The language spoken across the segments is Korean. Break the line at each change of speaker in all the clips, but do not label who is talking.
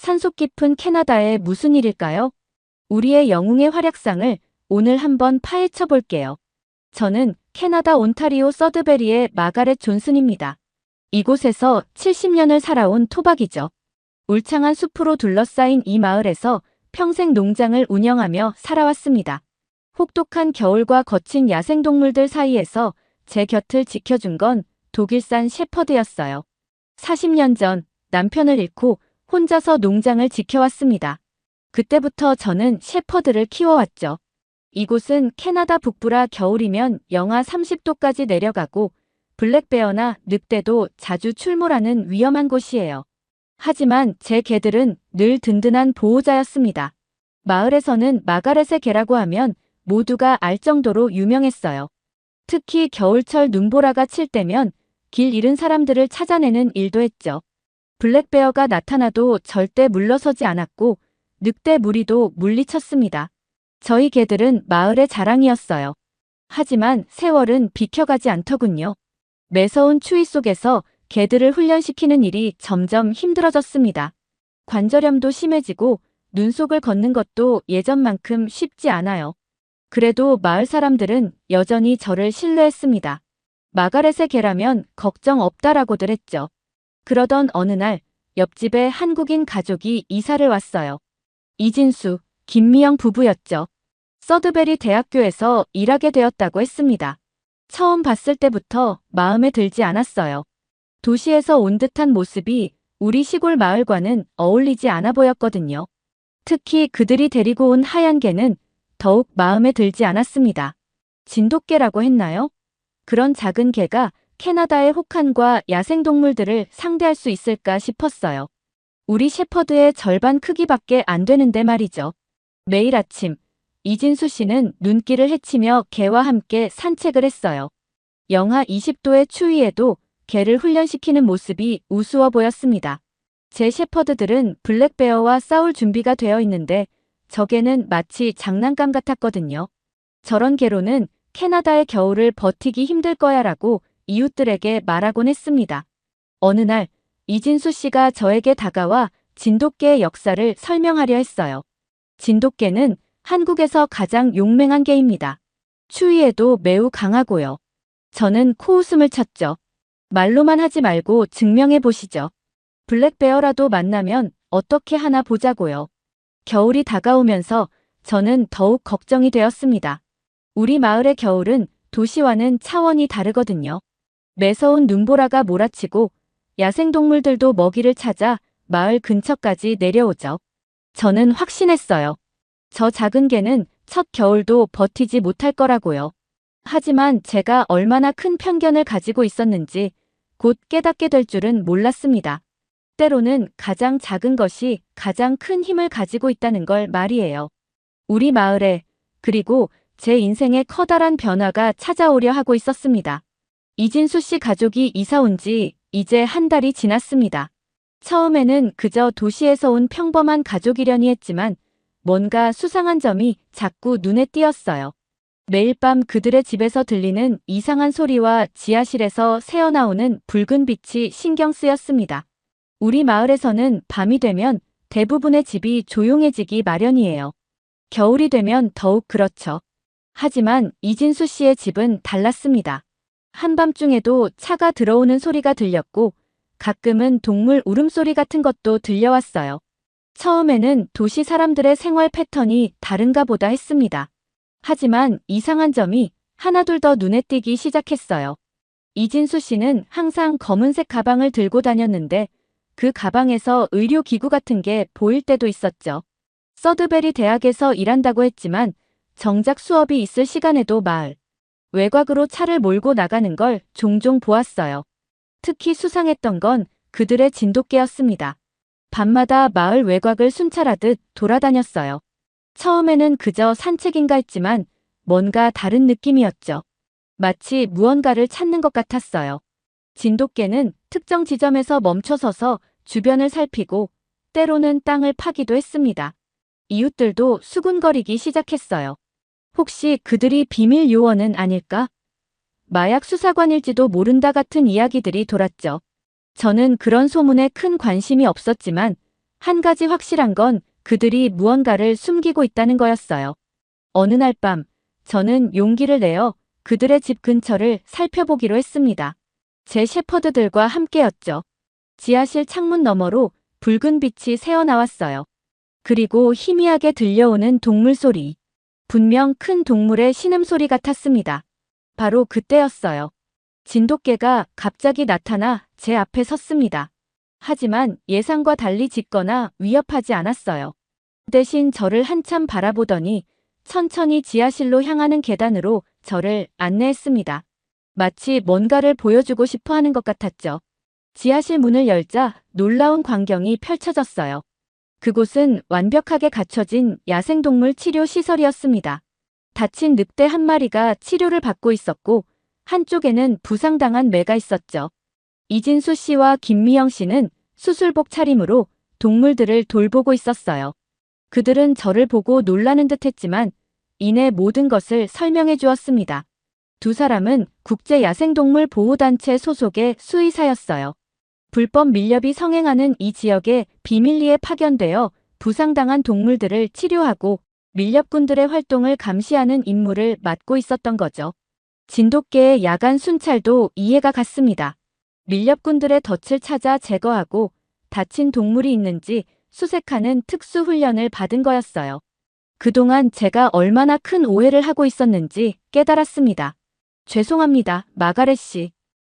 산속 깊은 캐나다에 무슨 일일까요? 우리의 영웅의 활약상을 오늘 한번 파헤쳐 볼게요. 저는 캐나다 온타리오 서드베리의 마가렛 존슨입니다. 이곳에서 70년을 살아온 토박이죠. 울창한 숲으로 둘러싸인 이 마을에서 평생 농장을 운영하며 살아왔습니다. 혹독한 겨울과 거친 야생동물들 사이에서 제 곁을 지켜준 건 독일산 shepherd였어요. 40년 전 남편을 잃고 혼자서 농장을 지켜왔습니다. 그때부터 저는 shepherd를 키워왔죠. 이곳은 캐나다 북부라 겨울이면 영하 30도까지 내려가고 블랙베어나 늑대도 자주 출몰하는 위험한 곳이에요. 하지만 제 개들은 늘 든든한 보호자였습니다. 마을에서는 마가렛의 개라고 하면 모두가 알 정도로 유명했어요. 특히 겨울철 눈보라가 칠 때면 길 잃은 사람들을 찾아내는 일도 했죠. 블랙베어가 나타나도 절대 물러서지 않았고 늑대 무리도 물리쳤습니다. 저희 개들은 마을의 자랑이었어요. 하지만 세월은 비켜가지 않더군요. 매서운 추위 속에서 개들을 훈련시키는 일이 점점 힘들어졌습니다. 관절염도 심해지고 눈속을 걷는 것도 예전만큼 쉽지 않아요. 그래도 마을 사람들은 여전히 저를 신뢰했습니다. 마가렛의 개라면 걱정 없다라고들 했죠. 그러던 어느 날 옆집에 한국인 가족이 이사를 왔어요. 이진수, 김미영 부부였죠. 서드베리 대학교에서 일하게 되었다고 했습니다. 처음 봤을 때부터 마음에 들지 않았어요. 도시에서 온 듯한 모습이 우리 시골 마을과는 어울리지 않아 보였거든요. 특히 그들이 데리고 온 하얀 개는 더욱 마음에 들지 않았습니다. 진돗개라고 했나요? 그런 작은 개가 캐나다의 혹한과 야생동물들을 상대할 수 있을까 싶었어요. 우리 shepherd의 절반 크기밖에 안 되는데 말이죠. 매일 아침 이진수 씨는 눈길을 헤치며 개와 함께 산책을 했어요. 영하 20도의 추위에도 개를 훈련시키는 모습이 우스워 보였습니다. 제 shepherd들은 블랙베어와 싸울 준비가 되어 있는데 저 개는 마치 장난감 같았거든요. 저런 개로는 캐나다의 겨울을 버티기 힘들 거야 라고 이웃들에게 말하곤 했습니다. 어느 날 이진수 씨가 저에게 다가와 진돗개의 역사를 설명하려 했어요. 진돗개는 한국에서 가장 용맹한 개입니다. 추위에도 매우 강하고요. 저는 코웃음을 쳤죠. 말로만 하지 말고 증명해 보시죠. 블랙베어라도 만나면 어떻게 하나 보자고요. 겨울이 다가오면서 저는 더욱 걱정이 되었습니다. 우리 마을의 겨울은 도시와는 차원이 다르거든요. 매서운 눈보라가 몰아치고 야생동물들도 먹이를 찾아 마을 근처까지 내려오죠. 저는 확신했어요. 저 작은 개는 첫 겨울도 버티지 못할 거라고요. 하지만 제가 얼마나 큰 편견을 가지고 있었는지 곧 깨닫게 될 줄은 몰랐습니다. 때로는 가장 작은 것이 가장 큰 힘을 가지고 있다는 걸 말이에요. 우리 마을에, 그리고 제 인생에 커다란 변화가 찾아오려 하고 있었습니다. 이진수 씨 가족이 이사 온 지 이제 한 달이 지났습니다. 처음에는 그저 도시에서 온 평범한 가족이려니 했지만 뭔가 수상한 점이 자꾸 눈에 띄었어요. 매일 밤 그들의 집에서 들리는 이상한 소리와 지하실에서 새어나오는 붉은 빛이 신경 쓰였습니다. 우리 마을에서는 밤이 되면 대부분의 집이 조용해지기 마련이에요. 겨울이 되면 더욱 그렇죠. 하지만 이진수 씨의 집은 달랐습니다. 한밤중에도 차가 들어오는 소리가 들렸고 가끔은 동물 울음소리 같은 것도 들려왔어요. 처음에는 도시 사람들의 생활 패턴이 다른가 보다 했습니다. 하지만 이상한 점이 하나둘 더 눈에 띄기 시작했어요. 이진수 씨는 항상 검은색 가방을 들고 다녔는데 그 가방에서 의료기구 같은 게 보일 때도 있었죠. 서드베리 대학에서 일한다고 했지만 정작 수업이 있을 시간에도 마을 외곽으로 차를 몰고 나가는 걸 종종 보았어요. 특히 수상했던 건 그들의 진돗개였습니다. 밤마다 마을 외곽을 순찰하듯 돌아다녔어요. 처음에는 그저 산책인가 했지만 뭔가 다른 느낌이었죠. 마치 무언가를 찾는 것 같았어요. 진돗개는 특정 지점에서 멈춰서서 주변을 살피고 때로는 땅을 파기도 했습니다. 이웃들도 수군거리기 시작했어요. 혹시 그들이 비밀 요원은 아닐까? 마약 수사관일지도 모른다 같은 이야기들이 돌았죠. 저는 그런 소문에 큰 관심이 없었지만 한 가지 확실한 건 그들이 무언가를 숨기고 있다는 거였어요. 어느 날 밤, 저는 용기를 내어 그들의 집 근처를 살펴보기로 했습니다. 제 shepherd들과 함께였죠. 지하실 창문 너머로 붉은 빛이 새어나왔어요. 그리고 희미하게 들려오는 동물 소리. 분명 큰 동물의 신음소리 같았습니다. 바로 그때였어요. 진돗개가 갑자기 나타나 제 앞에 섰습니다. 하지만 예상과 달리 짖거나 위협하지 않았어요. 대신 저를 한참 바라보더니 천천히 지하실로 향하는 계단으로 저를 안내했습니다. 마치 뭔가를 보여주고 싶어 하는 것 같았죠. 지하실 문을 열자 놀라운 광경이 펼쳐졌어요. 그곳은 완벽하게 갖춰진 야생동물 치료 시설이었습니다. 다친 늑대 한 마리가 치료를 받고 있었고 한쪽에는 부상당한 매가 있었죠. 이진수 씨와 김미영 씨는 수술복 차림으로 동물들을 돌보고 있었어요. 그들은 저를 보고 놀라는 듯 했지만 이내 모든 것을 설명해 주었습니다. 두 사람은 국제야생동물보호단체 소속의 수의사였어요. 불법 밀렵이 성행하는 이 지역에 비밀리에 파견되어 부상당한 동물들을 치료하고 밀렵꾼들의 활동을 감시하는 임무를 맡고 있었던 거죠. 진돗개의 야간 순찰도 이해가 갔습니다. 밀렵꾼들의 덫을 찾아 제거하고 다친 동물이 있는지 수색하는 특수 훈련을 받은 거였어요. 그동안 제가 얼마나 큰 오해를 하고 있었는지 깨달았습니다. 죄송합니다, 마가렛 씨.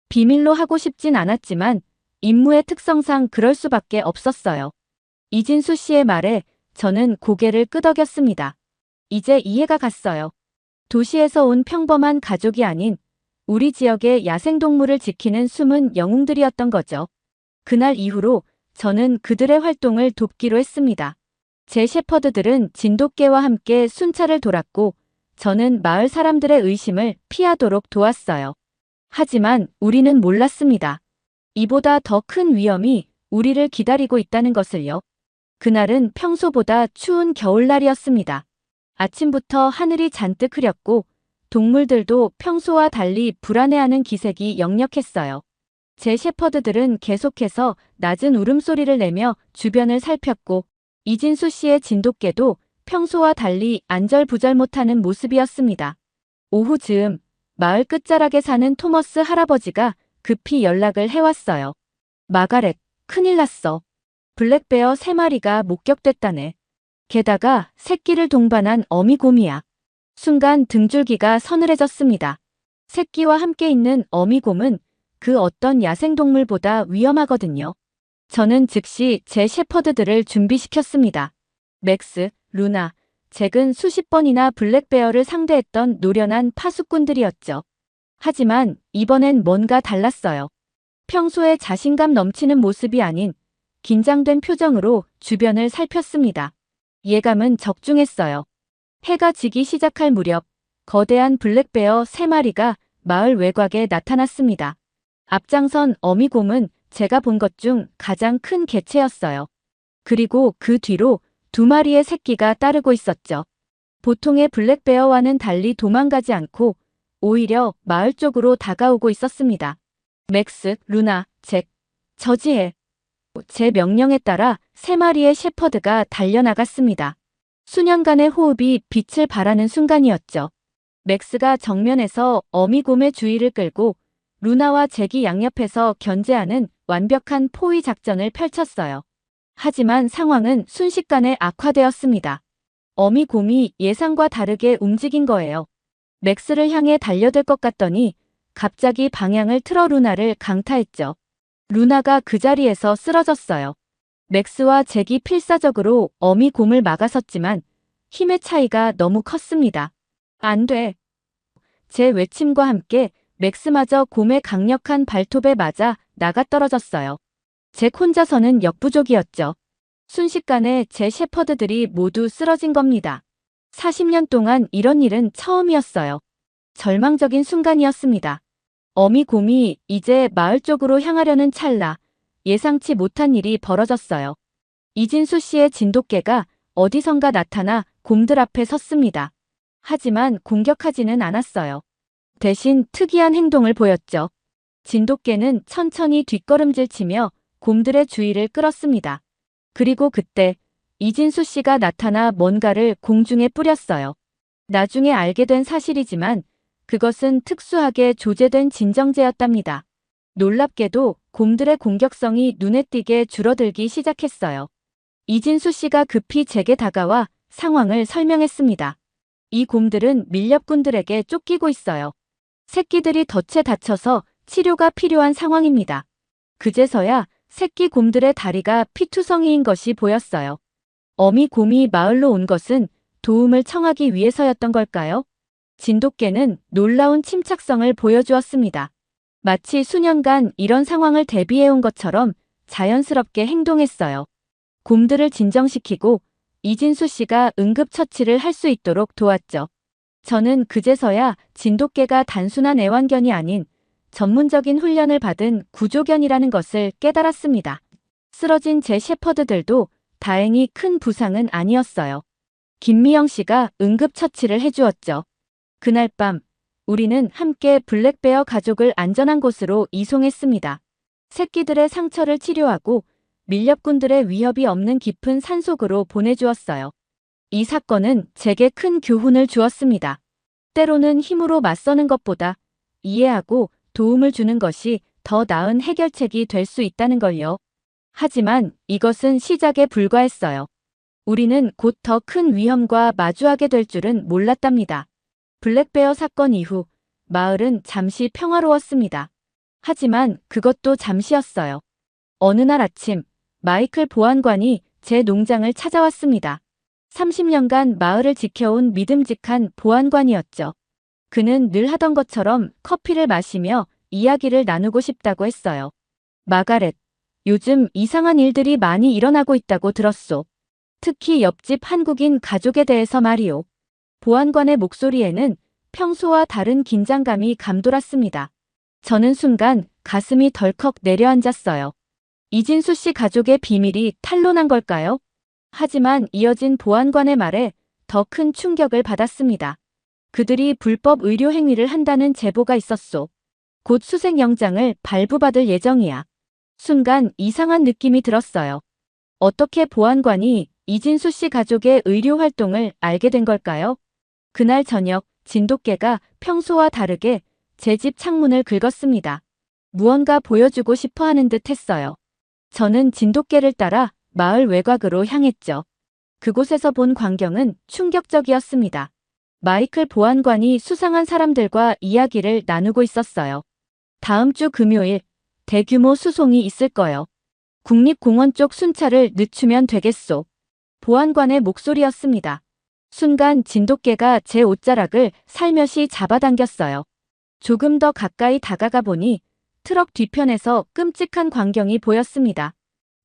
비밀로 하고 싶진 않았지만 임무의 특성상 그럴 수밖에 없었어요. 이진수 씨의 말에 저는 고개를 끄덕였습니다. 이제 이해가 갔어요. 도시에서 온 평범한 가족이 아닌 우리 지역의 야생동물을 지키는 숨은 영웅들이었던 거죠. 그날 이후로 저는 그들의 활동을 돕기로 했습니다. 제 shepherd들은 진돗개와 함께 순찰을 돌았고 저는 마을 사람들의 의심을 피하도록 도왔어요. 하지만 우리는 몰랐습니다. 이보다 더 큰 위험이 우리를 기다리고 있다는 것을요. 그날은 평소보다 추운 겨울날이었습니다. 아침부터 하늘이 잔뜩 흐렸고 동물들도 평소와 달리 불안해하는 기색이 역력했어요. 제 shepherd들은 계속해서 낮은 울음소리를 내며 주변을 살폈고 이진수 씨의 진돗개도 평소와 달리 안절부절 못하는 모습이었습니다. 오후 즈음 마을 끝자락에 사는 토머스 할아버지가 급히 연락을 해왔어요. 마가렛, 큰일 났어. 블랙베어 3마리가 목격됐다네. 게다가 새끼를 동반한 어미곰이야. 순간 등줄기가 서늘해졌습니다. 새끼와 함께 있는 어미곰은 그 어떤 야생동물보다 위험하거든요. 저는 즉시 제 shepherd들을 준비시켰습니다. 맥스, 루나, 잭은 수십 번이나 블랙베어를 상대했던 노련한 파수꾼들이었죠. 하지만 이번엔 뭔가 달랐어요. 평소에 자신감 넘치는 모습이 아닌 긴장된 표정으로 주변을 살폈습니다. 예감은 적중했어요. 해가 지기 시작할 무렵 거대한 블랙베어 3마리가 마을 외곽에 나타났습니다. 앞장선 어미곰은 제가 본 것 중 가장 큰 개체였어요. 그리고 그 뒤로 2마리의 새끼가 따르고 있었죠. 보통의 블랙베어와는 달리 도망가지 않고 오히려 마을 쪽으로 다가오고 있었습니다. 맥스, 루나, 잭, 저지해. 제 명령에 따라 3마리의 shepherd가 달려나갔습니다. 수년간의 호흡이 빛을 발하는 순간이었죠. 맥스가 정면에서 어미곰의 주의를 끌고 루나와 잭이 양옆에서 견제하는 완벽한 포위 작전을 펼쳤어요. 하지만 상황은 순식간에 악화되었습니다. 어미곰이 예상과 다르게 움직인 거예요. 맥스를 향해 달려들 것 같더니 갑자기 방향을 틀어 루나를 강타했죠. 루나가 그 자리에서 쓰러졌어요. 맥스와 잭이 필사적으로 어미곰을 막아섰지만 힘의 차이가 너무 컸습니다. 안 돼. 제 외침과 함께 맥스마저 곰의 강력한 발톱에 맞아 나가떨어졌어요. 잭 혼자서는 역부족이었죠. 순식간에 제 shepherd들이 모두 쓰러진 겁니다. 40년 동안 이런 일은 처음이었어요. 절망적인 순간이었습니다. 어미곰이 이제 마을 쪽으로 향하려는 찰나 예상치 못한 일이 벌어졌어요. 이진수 씨의 진돗개가 어디선가 나타나 곰들 앞에 섰습니다. 하지만 공격하지는 않았어요. 대신 특이한 행동을 보였죠. 진돗개는 천천히 뒷걸음질 치며 곰들의 주의를 끌었습니다. 그리고 그때 이진수 씨가 나타나 뭔가를 공중에 뿌렸어요. 나중에 알게 된 사실이지만 그것은 특수하게 조제된 진정제였답니다. 놀랍게도 곰들의 공격성이 눈에 띄게 줄어들기 시작했어요. 이진수 씨가 급히 제게 다가와 상황을 설명했습니다. 이 곰들은 밀렵꾼들에게 쫓기고 있어요. 새끼들이 덫에 다쳐서 치료가 필요한 상황입니다. 그제서야 새끼 곰들의 다리가 피투성이인 것이 보였어요. 어미 곰이 마을로 온 것은 도움을 청하기 위해서였던 걸까요? 진돗개는 놀라운 침착성을 보여주었습니다. 마치 수년간 이런 상황을 대비해온 것처럼 자연스럽게 행동했어요. 곰들을 진정시키고 이진수 씨가 응급처치를 할 수 있도록 도왔죠. 저는 그제서야 진돗개가 단순한 애완견이 아닌 전문적인 훈련을 받은 구조견이라는 것을 깨달았습니다. 쓰러진 제 셰퍼드들도 다행히 큰 부상은 아니었어요. 김미영 씨가 응급처치를 해주었죠. 그날 밤 우리는 함께 블랙베어 가족을 안전한 곳으로 이송했습니다. 새끼들의 상처를 치료하고 밀렵꾼들의 위협이 없는 깊은 산속으로 보내주었어요. 이 사건은 제게 큰 교훈을 주었습니다. 때로는 힘으로 맞서는 것보다 이해하고 도움을 주는 것이 더 나은 해결책이 될 수 있다는 걸요. 하지만 이것은 시작에 불과했어요. 우리는 곧 더 큰 위험과 마주하게 될 줄은 몰랐답니다. 블랙베어 사건 이후 마을은 잠시 평화로웠습니다. 하지만 그것도 잠시였어요. 어느 날 아침 마이클 보안관이 제 농장을 찾아왔습니다. 30년간 마을을 지켜온 믿음직한 보안관이었죠. 그는 늘 하던 것처럼 커피를 마시며 이야기를 나누고 싶다고 했어요. 마가렛, 요즘 이상한 일들이 많이 일어나고 있다고 들었소. 특히 옆집 한국인 가족에 대해서 말이오. 보안관의 목소리에는 평소와 다른 긴장감이 감돌았습니다. 저는 순간 가슴이 덜컥 내려앉았어요. 이진수 씨 가족의 비밀이 탄로난 걸까요? 하지만 이어진 보안관의 말에 더 큰 충격을 받았습니다. 그들이 불법 의료 행위를 한다는 제보가 있었소. 곧 수색영장을 발부받을 예정이야. 순간 이상한 느낌이 들었어요. 어떻게 보안관이 이진수 씨 가족의 의료 활동을 알게 된 걸까요? 그날 저녁 진돗개가 평소와 다르게 제 집 창문을 긁었습니다. 무언가 보여주고 싶어 하는 듯 했어요. 저는 진돗개를 따라 마을 외곽으로 향했죠. 그곳에서 본 광경은 충격적이었습니다. 마이클 보안관이 수상한 사람들과 이야기를 나누고 있었어요. 다음 주 금요일 대규모 수송이 있을 거요. 국립공원 쪽 순찰을 늦추면 되겠소. 보안관의 목소리였습니다. 순간 진돗개가 제 옷자락을 살며시 잡아당겼어요. 조금 더 가까이 다가가 보니 트럭 뒤편에서 끔찍한 광경이 보였습니다.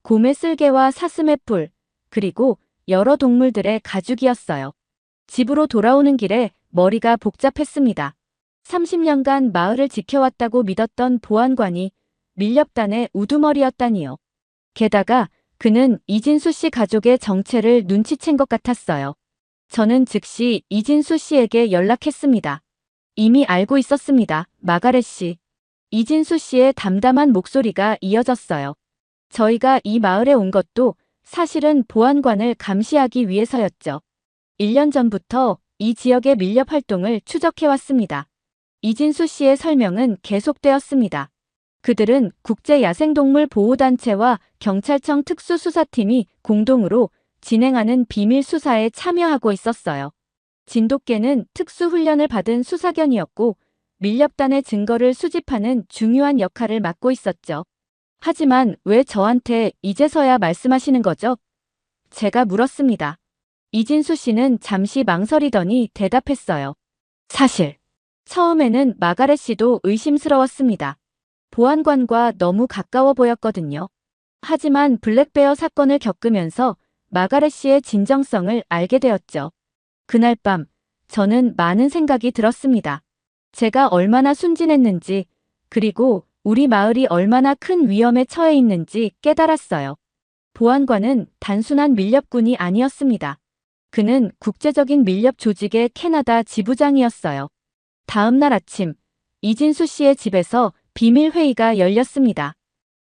곰의 쓸개와 사슴의 뿔, 그리고 여러 동물들의 가죽이었어요. 집으로 돌아오는 길에 머리가 복잡했습니다. 30년간 마을을 지켜왔다고 믿었던 보안관이 밀렵단의 우두머리였다니요. 게다가 그는 이진수 씨 가족의 정체를 눈치챈 것 같았어요. 저는 즉시 이진수 씨에게 연락했습니다. 이미 알고 있었습니다. 마가렛 씨. 이진수 씨의 담담한 목소리가 이어졌어요. 저희가 이 마을에 온 것도 사실은 보안관을 감시하기 위해서였죠. 1년 전부터 이 지역의 밀렵 활동을 추적해왔습니다. 이진수 씨의 설명은 계속되었습니다. 그들은 국제야생동물 보호단체와 경찰청 특수수사팀이 공동으로 진행하는 비밀 수사에 참여하고 있었어요. 진돗개는 특수훈련을 받은 수사견이었고 밀렵단의 증거를 수집하는 중요한 역할을 맡고 있었죠. 하지만 왜 저한테 이제서야 말씀하시는 거죠? 제가 물었습니다. 이진수 씨는 잠시 망설이더니 대답했어요. 사실 처음에는 마가렛 씨도 의심스러웠습니다. 보안관과 너무 가까워 보였거든요. 하지만 블랙베어 사건을 겪으면서 마가렛 씨의 진정성을 알게 되었죠. 그날 밤 저는 많은 생각이 들었습니다. 제가 얼마나 순진했는지, 그리고 우리 마을이 얼마나 큰 위험에 처해 있는지 깨달았어요. 보안관은 단순한 밀렵꾼이 아니었습니다. 그는 국제적인 밀렵 조직의 캐나다 지부장이었어요. 다음 날 아침, 이진수 씨의 집에서 비밀 회의가 열렸습니다.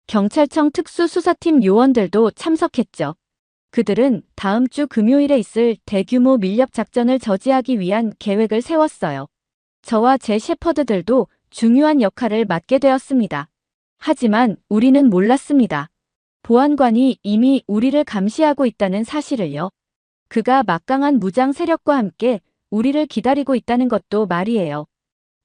경찰청 특수수사팀 요원들도 참석했죠. 그들은 다음 주 금요일에 있을 대규모 밀렵 작전을 저지하기 위한 계획을 세웠어요. 저와 제 셰퍼드들도 중요한 역할을 맡게 되었습니다. 하지만 우리는 몰랐습니다. 보안관이 이미 우리를 감시하고 있다는 사실을요. 그가 막강한 무장 세력과 함께 우리를 기다리고 있다는 것도 말이에요.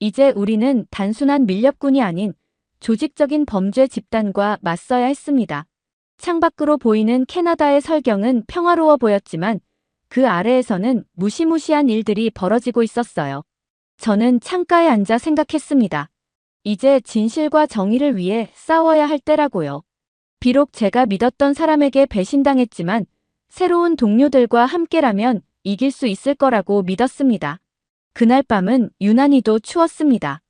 이제 우리는 단순한 밀렵군이 아닌 조직적인 범죄 집단과 맞서야 했습니다. 창밖으로 보이는 캐나다의 설경은 평화로워 보였지만 그 아래에서는 무시무시한 일들이 벌어지고 있었어요. 저는 창가에 앉아 생각했습니다. 이제 진실과 정의를 위해 싸워야 할 때라고요. 비록 제가 믿었던 사람에게 배신당했지만 새로운 동료들과 함께라면 이길 수 있을 거라고 믿었습니다. 그날 밤은 유난히도 추웠습니다.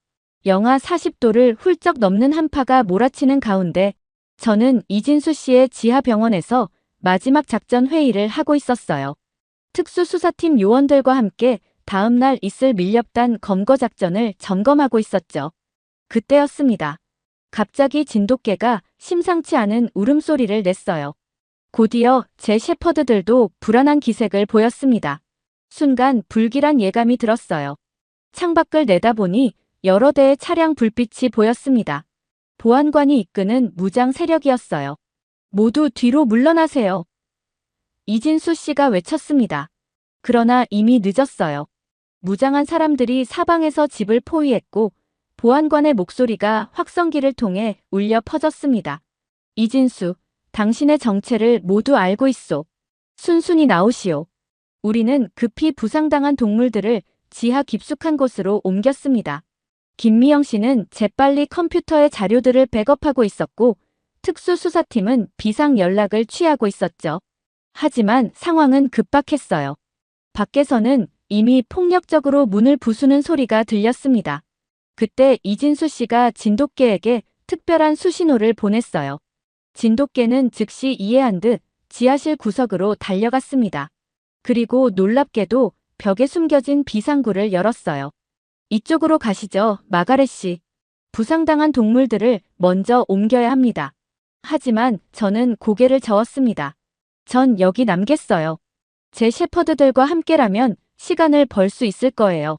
영하 40도를 훌쩍 넘는 한파가 몰아치는 가운데 저는 이진수 씨의 지하병원에서 마지막 작전 회의를 하고 있었어요. 특수수사팀 요원들과 함께 다음 날 있을 밀렵단 검거 작전을 점검하고 있었죠. 그때였습니다. 갑자기 진돗개가 심상치 않은 울음소리를 냈어요. 곧이어 제 셰퍼드들도 불안한 기색을 보였습니다. 순간 불길한 예감이 들었어요. 창밖을 내다보니 여러 대의 차량 불빛이 보였습니다. 보안관이 이끄는 무장 세력이었어요. 모두 뒤로 물러나세요. 이진수 씨가 외쳤습니다. 그러나 이미 늦었어요. 무장한 사람들이 사방에서 집을 포위했고 보안관의 목소리가 확성기를 통해 울려 퍼졌습니다. 이진수, 당신의 정체를 모두 알고 있소. 순순히 나오시오. 우리는 급히 부상당한 동물들을 지하 깊숙한 곳으로 옮겼습니다. 김미영 씨는 재빨리 컴퓨터의 자료들을 백업하고 있었고 특수수사팀은 비상 연락을 취하고 있었죠. 하지만 상황은 급박했어요. 밖에서는 이미 폭력적으로 문을 부수는 소리가 들렸습니다. 그때 이진수 씨가 진돗개에게 특별한 수신호를 보냈어요. 진돗개는 즉시 이해한 듯 지하실 구석으로 달려갔습니다. 그리고 놀랍게도 벽에 숨겨진 비상구를 열었어요. 이쪽으로 가시죠, 마가렛 씨. 부상당한 동물들을 먼저 옮겨야 합니다. 하지만 저는 고개를 저었습니다. 전 여기 남겠어요. 제 셰퍼드들과 함께라면 시간을 벌 수 있을 거예요.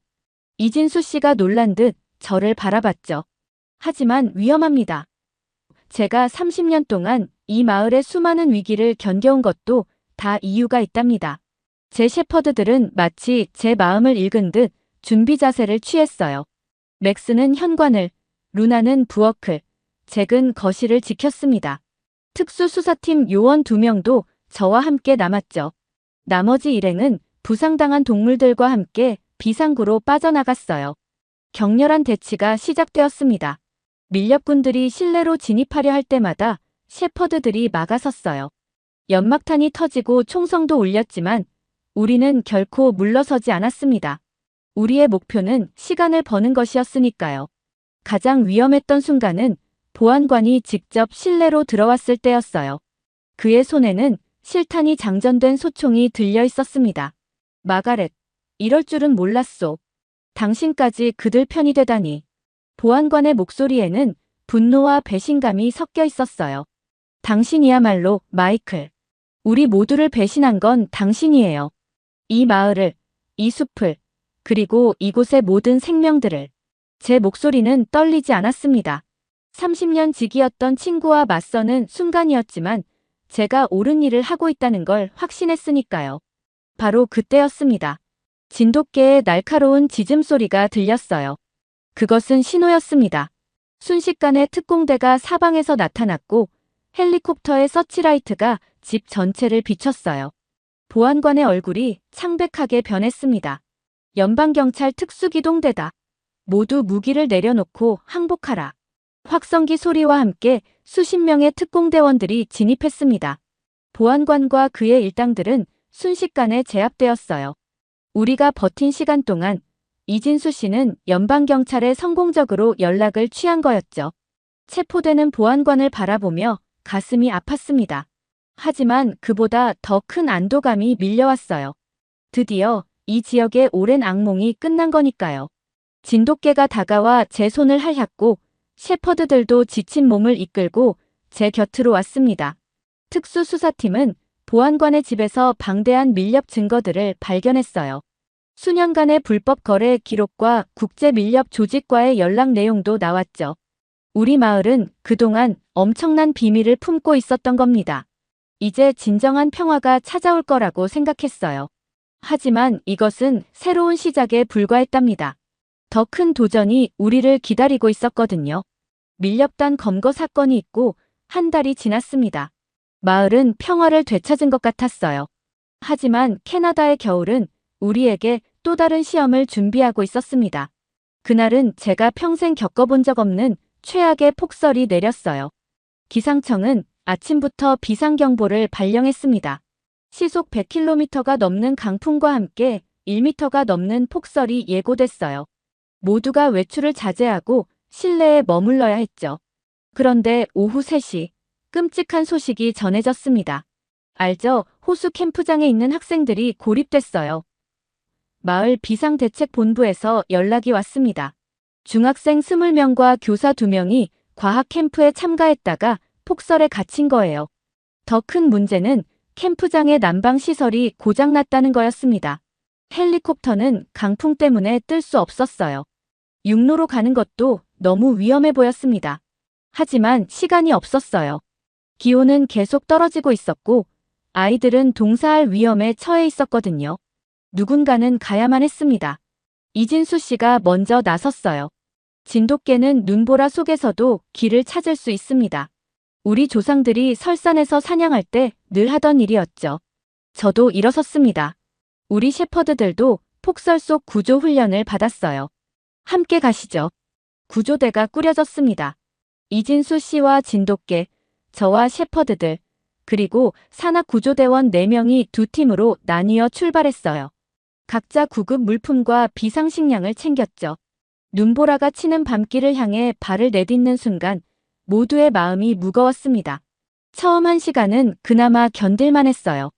이진수 씨가 놀란 듯 저를 바라봤죠. 하지만 위험합니다. 제가 30년 동안 이 마을의 수많은 위기를 견뎌온 것도 다 이유가 있답니다. 제 셰퍼드들은 마치 제 마음을 읽은 듯 준비 자세를 취했어요. 맥스는 현관을, 루나는 부엌을, 잭은 거실을 지켰습니다. 특수수사팀 요원 2명도 저와 함께 남았죠. 나머지 일행은 부상당한 동물들과 함께 비상구로 빠져나갔어요. 격렬한 대치가 시작되었습니다. 밀렵군들이 실내로 진입하려 할 때마다 셰퍼드들이 막아섰어요. 연막탄이 터지고 총성도 울렸지만 우리는 결코 물러서지 않았습니다. 우리의 목표는 시간을 버는 것이었으니까요. 가장 위험했던 순간은 보안관이 직접 실내로 들어왔을 때였어요. 그의 손에는 실탄이 장전된 소총이 들려 있었습니다. 마가렛, 이럴 줄은 몰랐소. 당신까지 그들 편이 되다니. 보안관의 목소리에는 분노와 배신감이 섞여 있었어요. 당신이야말로, 마이클. 우리 모두를 배신한 건 당신이에요. 이 마을을, 이 숲을, 그리고 이곳의 모든 생명들을. 제 목소리는 떨리지 않았습니다. 30년 지기였던 친구와 맞서는 순간이었지만 제가 옳은 일을 하고 있다는 걸 확신했으니까요. 바로 그때였습니다. 진돗개의 날카로운 짖음소리가 들렸어요. 그것은 신호였습니다. 순식간에 특공대가 사방에서 나타났고 헬리콥터의 서치라이트가 집 전체를 비췄어요. 보안관의 얼굴이 창백하게 변했습니다. 연방경찰 특수기동대다. 모두 무기를 내려놓고 항복하라. 확성기 소리와 함께 수십 명의 특공대원들이 진입했습니다. 보안관과 그의 일당들은 순식간에 제압되었어요. 우리가 버틴 시간 동안 이진수 씨는 연방경찰에 성공적으로 연락을 취한 거였죠. 체포되는 보안관을 바라보며 가슴이 아팠습니다. 하지만 그보다 더 큰 안도감이 밀려왔어요. 드디어 이 지역의 오랜 악몽이 끝난 거니까요. 진돗개가 다가와 제 손을 핥았고 셰퍼드들도 지친 몸을 이끌고 제 곁으로 왔습니다. 특수수사팀은 보안관의 집에서 방대한 밀렵 증거들을 발견했어요. 수년간의 불법 거래 기록과 국제 밀렵 조직과의 연락 내용도 나왔죠. 우리 마을은 그동안 엄청난 비밀을 품고 있었던 겁니다. 이제 진정한 평화가 찾아올 거라고 생각했어요. 하지만 이것은 새로운 시작에 불과했답니다. 더 큰 도전이 우리를 기다리고 있었거든요. 밀렵단 검거 사건이 있고 한 달이 지났습니다. 마을은 평화를 되찾은 것 같았어요. 하지만 캐나다의 겨울은 우리에게 또 다른 시험을 준비하고 있었습니다. 그날은 제가 평생 겪어본 적 없는 최악의 폭설이 내렸어요. 기상청은 아침부터 비상경보를 발령했습니다. 시속 100km가 넘는 강풍과 함께 1m가 넘는 폭설이 예고됐어요. 모두가 외출을 자제하고 실내에 머물러야 했죠. 그런데 오후 3시 끔찍한 소식이 전해졌습니다. 알죠? 호수 캠프장에 있는 학생들이 고립됐어요. 마을 비상대책본부에서 연락이 왔습니다. 중학생 20명과 교사 2명이 과학 캠프에 참가했다가 폭설에 갇힌 거예요. 더 큰 문제는 캠프장의 난방 시설이 고장났다는 거였습니다. 헬리콥터는 강풍 때문에 뜰 수 없었어요. 육로로 가는 것도 너무 위험해 보였습니다. 하지만 시간이 없었어요. 기온은 계속 떨어지고 있었고 아이들은 동사할 위험에 처해 있었거든요. 누군가는 가야만 했습니다. 이진수 씨가 먼저 나섰어요. 진돗개는 눈보라 속에서도 길을 찾을 수 있습니다. 우리 조상들이 설산에서 사냥할 때 늘 하던 일이었죠. 저도 일어섰습니다. 우리 셰퍼드들도 폭설 속 구조 훈련을 받았어요. 함께 가시죠. 구조대가 꾸려졌습니다. 이진수 씨와 진돗개, 저와 셰퍼드들, 그리고 산악구조대원 4명이 두 팀으로 나뉘어 출발했어요. 각자 구급 물품과 비상식량을 챙겼죠. 눈보라가 치는 밤길을 향해 발을 내딛는 순간 모두의 마음이 무거웠습니다. 처음 1시간은 그나마 견딜만 했어요.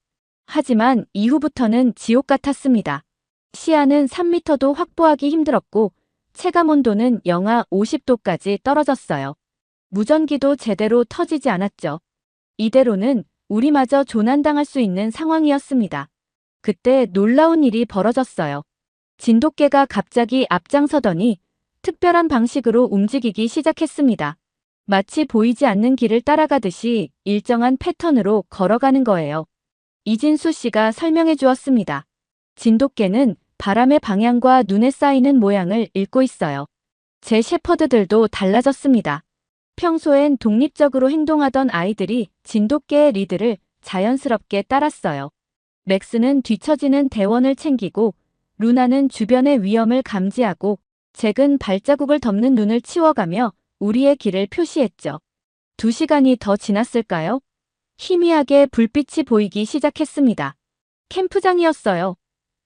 하지만 이후부터는 지옥 같았습니다. 시야는 3m도 확보하기 힘들었고 체감온도는 영하 50도까지 떨어졌어요. 무전기도 제대로 터지지 않았죠. 이대로는 우리마저 조난당할 수 있는 상황이었습니다. 그때 놀라운 일이 벌어졌어요. 진돗개가 갑자기 앞장서더니 특별한 방식으로 움직이기 시작했습니다. 마치 보이지 않는 길을 따라가듯이 일정한 패턴으로 걸어가는 거예요. 이진수 씨가 설명해 주었습니다. 진돗개는 바람의 방향과 눈에 쌓이는 모양을 읽고 있어요. 제 셰퍼드들도 달라졌습니다. 평소엔 독립적으로 행동하던 아이들이 진돗개의 리드를 자연스럽게 따랐어요. 맥스는 뒤처지는 대원을 챙기고 루나는 주변의 위험을 감지하고 잭은 발자국을 덮는 눈을 치워가며 우리의 길을 표시했죠. 2시간이 더 지났을까요? 희미하게 불빛이 보이기 시작했습니다. 캠프장이었어요.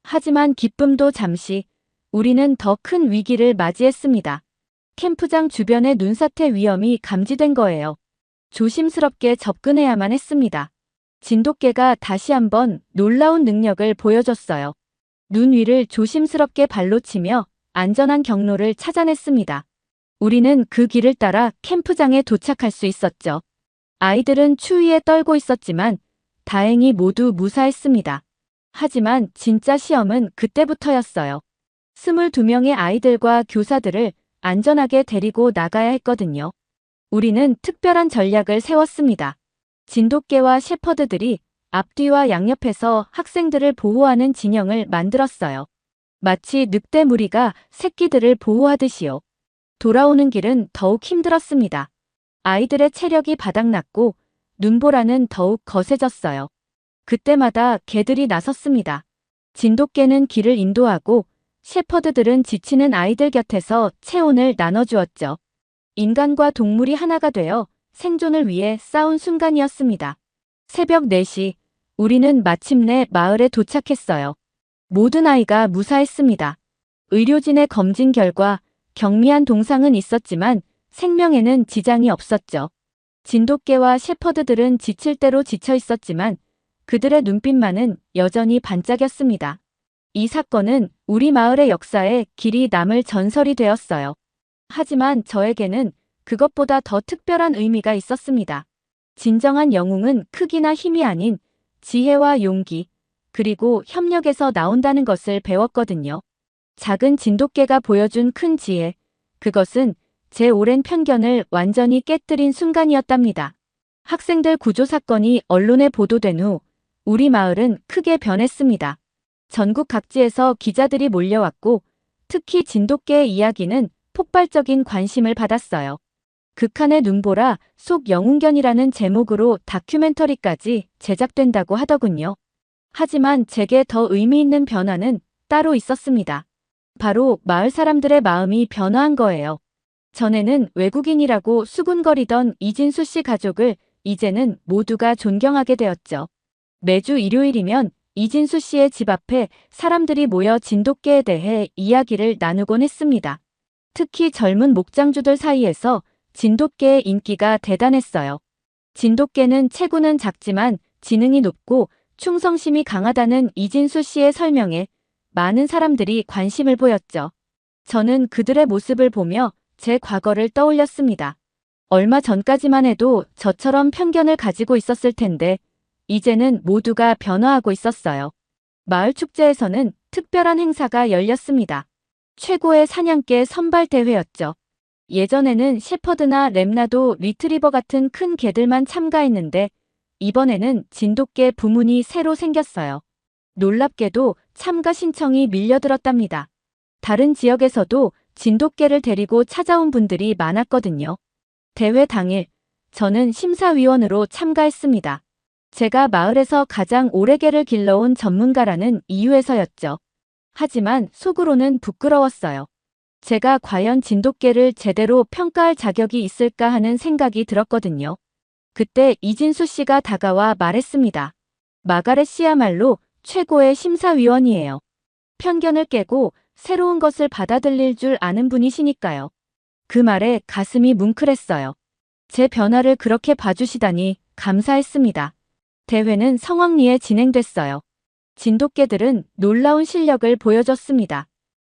하지만 기쁨도 잠시, 우리는 더 큰 위기를 맞이했습니다. 캠프장 주변의 눈사태 위험이 감지된 거예요. 조심스럽게 접근해야만 했습니다. 진돗개가 다시 한번 놀라운 능력을 보여줬어요. 눈 위를 조심스럽게 발로 치며 안전한 경로를 찾아냈습니다. 우리는 그 길을 따라 캠프장에 도착할 수 있었죠. 아이들은 추위에 떨고 있었지만 다행히 모두 무사했습니다. 하지만 진짜 시험은 그때부터였어요. 22명의 아이들과 교사들을 안전하게 데리고 나가야 했거든요. 우리는 특별한 전략을 세웠습니다. 진돗개와 셰퍼드들이 앞뒤와 양옆에서 학생들을 보호하는 진영을 만들었어요. 마치 늑대 무리가 새끼들을 보호하듯이요. 돌아오는 길은 더욱 힘들었습니다. 아이들의 체력이 바닥났고 눈보라는 더욱 거세졌어요. 그때마다 개들이 나섰습니다. 진돗개는 길을 인도하고 셰퍼드들은 지치는 아이들 곁에서 체온을 나눠주었죠. 인간과 동물이 하나가 되어 생존을 위해 싸운 순간이었습니다. 새벽 4시, 우리는 마침내 마을에 도착했어요. 모든 아이가 무사했습니다. 의료진의 검진 결과 경미한 동상은 있었지만 생명에는 지장이 없었죠. 진돗개와 셰퍼드들은 지칠 대로 지쳐 있었지만 그들의 눈빛만은 여전히 반짝였습니다. 이 사건은 우리 마을의 역사에 길이 남을 전설이 되었어요. 하지만 저에게는 그것보다 더 특별한 의미가 있었습니다. 진정한 영웅은 크기나 힘이 아닌 지혜와 용기, 그리고 협력에서 나온다는 것을 배웠거든요. 작은 진돗개가 보여준 큰 지혜, 그것은 제 오랜 편견을 완전히 깨뜨린 순간이었답니다. 학생들 구조 사건이 언론에 보도된 후 우리 마을은 크게 변했습니다. 전국 각지에서 기자들이 몰려왔고 특히 진돗개의 이야기는 폭발적인 관심을 받았어요. 극한의 눈보라 속 영웅견이라는 제목으로 다큐멘터리까지 제작된다고 하더군요. 하지만 제게 더 의미 있는 변화는 따로 있었습니다. 바로 마을 사람들의 마음이 변화한 거예요. 전에는 외국인이라고 수군거리던 이진수 씨 가족을 이제는 모두가 존경하게 되었죠. 매주 일요일이면 이진수 씨의 집 앞에 사람들이 모여 진돗개에 대해 이야기를 나누곤 했습니다. 특히 젊은 목장주들 사이에서 진돗개의 인기가 대단했어요. 진돗개는 체구는 작지만 지능이 높고 충성심이 강하다는 이진수 씨의 설명에 많은 사람들이 관심을 보였죠. 저는 그들의 모습을 보며 제 과거를 떠올렸습니다. 얼마 전까지만 해도 저처럼 편견을 가지고 있었을 텐데 이제는 모두가 변화하고 있었어요. 마을 축제에서는 특별한 행사가 열렸습니다. 최고의 사냥개 선발 대회였죠. 예전에는 shepherd나 랩나도 리트리버 같은 큰 개들만 참가했는데 이번에는 진돗개 부문이 새로 생겼어요. 놀랍게도 참가 신청이 밀려들었답니다. 다른 지역에서도 진돗개를 데리고 찾아온 분들이 많았거든요. 대회 당일, 저는 심사위원으로 참가했습니다. 제가 마을에서 가장 오래 개를 길러온 전문가라는 이유에서였죠. 하지만 속으로는 부끄러웠어요. 제가 과연 진돗개를 제대로 평가할 자격이 있을까 하는 생각이 들었거든요. 그때 이진수 씨가 다가와 말했습니다. 마가렛 씨야말로 최고의 심사위원이에요. 편견을 깨고 새로운 것을 받아들일 줄 아는 분이시니까요. 그 말에 가슴이 뭉클했어요. 제 변화를 그렇게 봐주시다니 감사했습니다. 대회는 성황리에 진행됐어요. 진돗개들은 놀라운 실력을 보여줬습니다.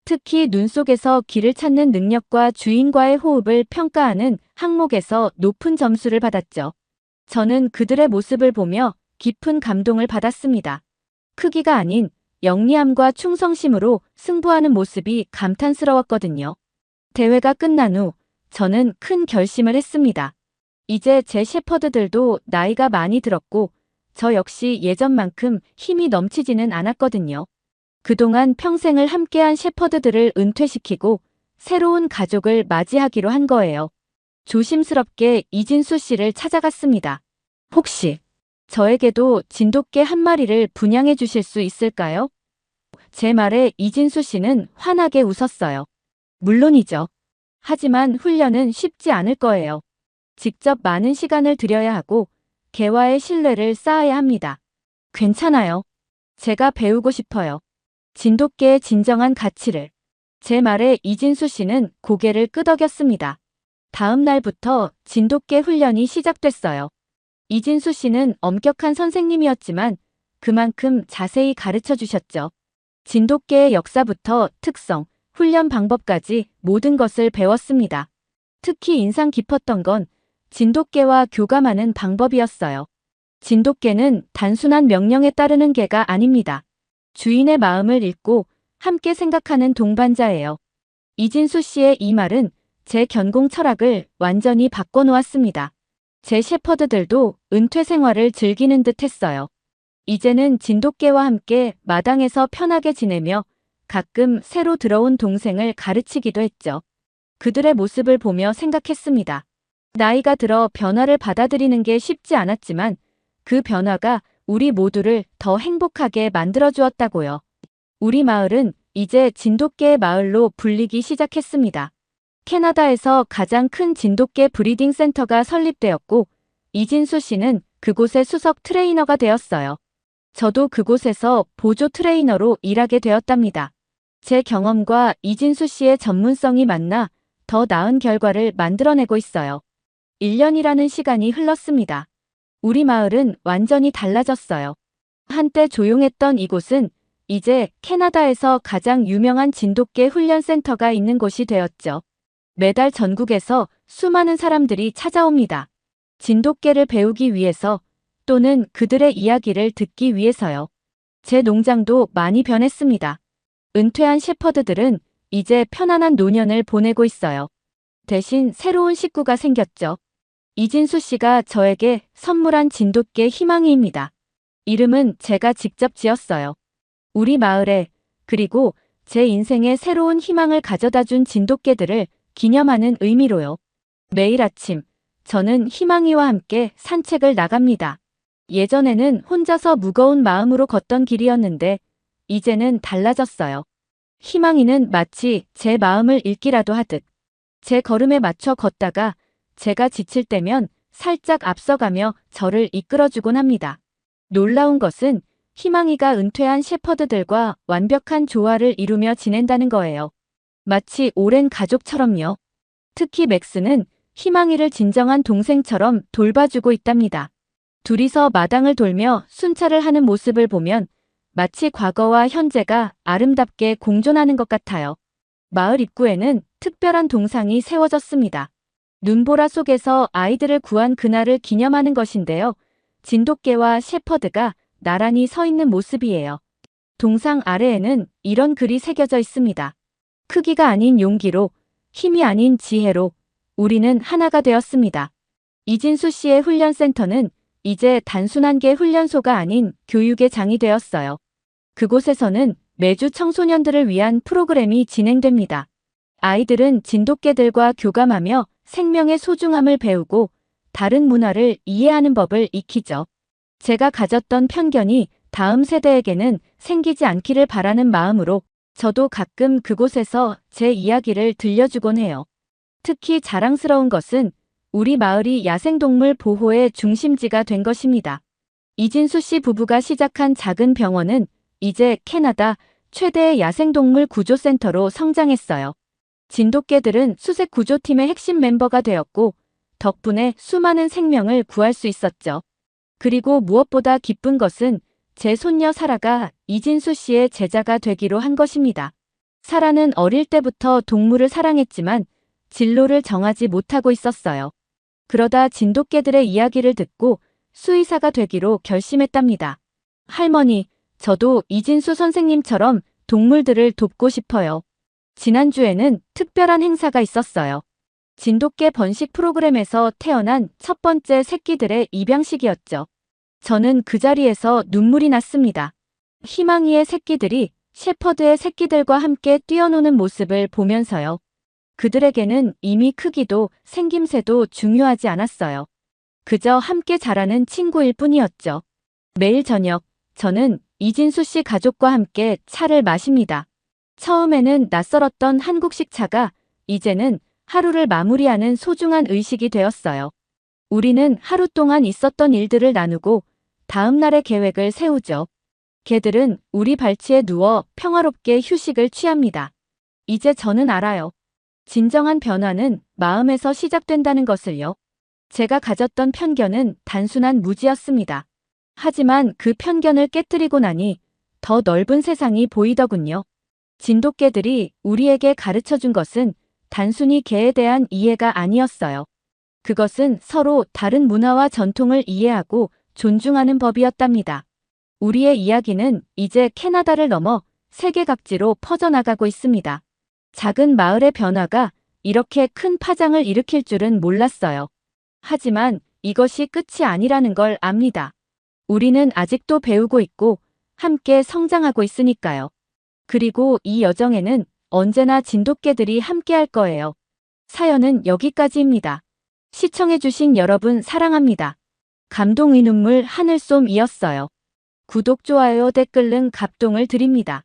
특히 눈 속에서 길을 찾는 능력과 주인과의 호흡을 평가하는 항목에서 높은 점수를 받았죠. 저는 그들의 모습을 보며 깊은 감동을 받았습니다. 크기가 아닌 영리함과 충성심으로 승부하는 모습이 감탄스러웠거든요. 대회가 끝난 후 저는 큰 결심을 했습니다. 이제 제 shepherd들도 나이가 많이 들었고 저 역시 예전만큼 힘이 넘치지는 않았거든요. 그동안 평생을 함께한 shepherd들을 은퇴시키고 새로운 가족을 맞이하기로 한 거예요. 조심스럽게 이진수 씨를 찾아갔습니다. 혹시 저에게도 진돗개 한 마리를 분양해 주실 수 있을까요? 제 말에 이진수 씨는 환하게 웃었어요. 물론이죠. 하지만 훈련은 쉽지 않을 거예요. 직접 많은 시간을 들여야 하고 개와의 신뢰를 쌓아야 합니다. 괜찮아요. 제가 배우고 싶어요. 진돗개의 진정한 가치를. 제 말에 이진수 씨는 고개를 끄덕였습니다. 다음 날부터 진돗개 훈련이 시작됐어요. 이진수 씨는 엄격한 선생님이었지만 그만큼 자세히 가르쳐 주셨죠. 진돗개의 역사부터 특성, 훈련 방법까지 모든 것을 배웠습니다. 특히 인상 깊었던 건 진돗개와 교감하는 방법이었어요. 진돗개는 단순한 명령에 따르는 개가 아닙니다. 주인의 마음을 읽고 함께 생각하는 동반자예요. 이진수 씨의 이 말은 제 견공 철학을 완전히 바꿔놓았습니다. 제 shepherd들도 은퇴 생활을 즐기는 듯 했어요. 이제는 진돗개와 함께 마당에서 편하게 지내며 가끔 새로 들어온 동생을 가르치기도 했죠. 그들의 모습을 보며 생각했습니다. 나이가 들어 변화를 받아들이는 게 쉽지 않았지만 그 변화가 우리 모두를 더 행복하게 만들어주었다고요. 우리 마을은 이제 진돗개의 마을로 불리기 시작했습니다. 캐나다에서 가장 큰 진돗개 브리딩 센터가 설립되었고 이진수 씨는 그곳의 수석 트레이너가 되었어요. 저도 그곳에서 보조 트레이너로 일하게 되었답니다. 제 경험과 이진수 씨의 전문성이 만나 더 나은 결과를 만들어내고 있어요. 1년이라는 시간이 흘렀습니다. 우리 마을은 완전히 달라졌어요. 한때 조용했던 이곳은 이제 캐나다에서 가장 유명한 진돗개 훈련센터가 있는 곳이 되었죠. 매달 전국에서 수많은 사람들이 찾아옵니다. 진돗개를 배우기 위해서 또는 그들의 이야기를 듣기 위해서요. 제 농장도 많이 변했습니다. 은퇴한 shepherd들은 이제 편안한 노년을 보내고 있어요. 대신 새로운 식구가 생겼죠. 이진수 씨가 저에게 선물한 진돗개 희망이입니다. 이름은 제가 직접 지었어요. 우리 마을에, 그리고 제 인생에 새로운 희망을 가져다 준 진돗개들을 기념하는 의미로요. 매일 아침, 저는 희망이와 함께 산책을 나갑니다. 예전에는 혼자서 무거운 마음으로 걷던 길이었는데, 이제는 달라졌어요. 희망이는 마치 제 마음을 읽기라도 하듯, 제 걸음에 맞춰 걷다가 제가 지칠 때면 살짝 앞서가며 저를 이끌어주곤 합니다. 놀라운 것은 희망이가 은퇴한 shepherd들과 완벽한 조화를 이루며 지낸다는 거예요. 마치 오랜 가족처럼요. 특히 맥스는 희망이를 진정한 동생처럼 돌봐주고 있답니다. 둘이서 마당을 돌며 순찰을 하는 모습을 보면 마치 과거와 현재가 아름답게 공존하는 것 같아요. 마을 입구에는 특별한 동상이 세워졌습니다. 눈보라 속에서 아이들을 구한 그날을 기념하는 것인데요. 진돗개와 shepherd가 나란히 서 있는 모습이에요. 동상 아래에는 이런 글이 새겨져 있습니다. 크기가 아닌 용기로, 힘이 아닌 지혜로 우리는 하나가 되었습니다. 이진수 씨의 훈련센터는 이제 단순한 개 훈련소가 아닌 교육의 장이 되었어요. 그곳에서는 매주 청소년들을 위한 프로그램이 진행됩니다. 아이들은 진돗개들과 교감하며 생명의 소중함을 배우고 다른 문화를 이해하는 법을 익히죠. 제가 가졌던 편견이 다음 세대에게는 생기지 않기를 바라는 마음으로 저도 가끔 그곳에서 제 이야기를 들려주곤 해요. 특히 자랑스러운 것은 우리 마을이 야생동물 보호의 중심지가 된 것입니다. 이진수 씨 부부가 시작한 작은 병원은 이제 캐나다 최대의 야생동물 구조센터로 성장했어요. 진돗개들은 수색 구조팀의 핵심 멤버가 되었고 덕분에 수많은 생명을 구할 수 있었죠. 그리고 무엇보다 기쁜 것은 제 손녀 사라가 이진수 씨의 제자가 되기로 한 것입니다. 사라는 어릴 때부터 동물을 사랑했지만 진로를 정하지 못하고 있었어요. 그러다 진돗개들의 이야기를 듣고 수의사가 되기로 결심했답니다. 할머니, 저도 이진수 선생님처럼 동물들을 돕고 싶어요. 지난주에는 특별한 행사가 있었어요. 진돗개 번식 프로그램에서 태어난 첫 번째 새끼들의 입양식이었죠. 저는 그 자리에서 눈물이 났습니다. 희망이의 새끼들이 shepherd의 새끼들과 함께 뛰어노는 모습을 보면서요. 그들에게는 이미 크기도 생김새도 중요하지 않았어요. 그저 함께 자라는 친구일 뿐이었죠. 매일 저녁, 저는 이진수 씨 가족과 함께 차를 마십니다. 처음에는 낯설었던 한국식 차가 이제는 하루를 마무리하는 소중한 의식이 되었어요. 우리는 하루 동안 있었던 일들을 나누고 다음 날의 계획을 세우죠. 개들은 우리 발치에 누워 평화롭게 휴식을 취합니다. 이제 저는 알아요. 진정한 변화는 마음에서 시작된다는 것을요. 제가 가졌던 편견은 단순한 무지였습니다. 하지만 그 편견을 깨뜨리고 나니 더 넓은 세상이 보이더군요. 진돗개들이 우리에게 가르쳐준 것은 단순히 개에 대한 이해가 아니었어요. 그것은 서로 다른 문화와 전통을 이해하고 존중하는 법이었답니다. 우리의 이야기는 이제 캐나다를 넘어 세계 각지로 퍼져나가고 있습니다. 작은 마을의 변화가 이렇게 큰 파장을 일으킬 줄은 몰랐어요. 하지만 이것이 끝이 아니라는 걸 압니다. 우리는 아직도 배우고 있고 함께 성장하고 있으니까요. 그리고 이 여정에는 언제나 진돗개들이 함께할 거예요. 사연은 여기까지입니다. 시청해주신 여러분 사랑합니다. 감동의 눈물 하늘솜이었어요. 구독, 좋아요, 댓글은 감동을 드립니다.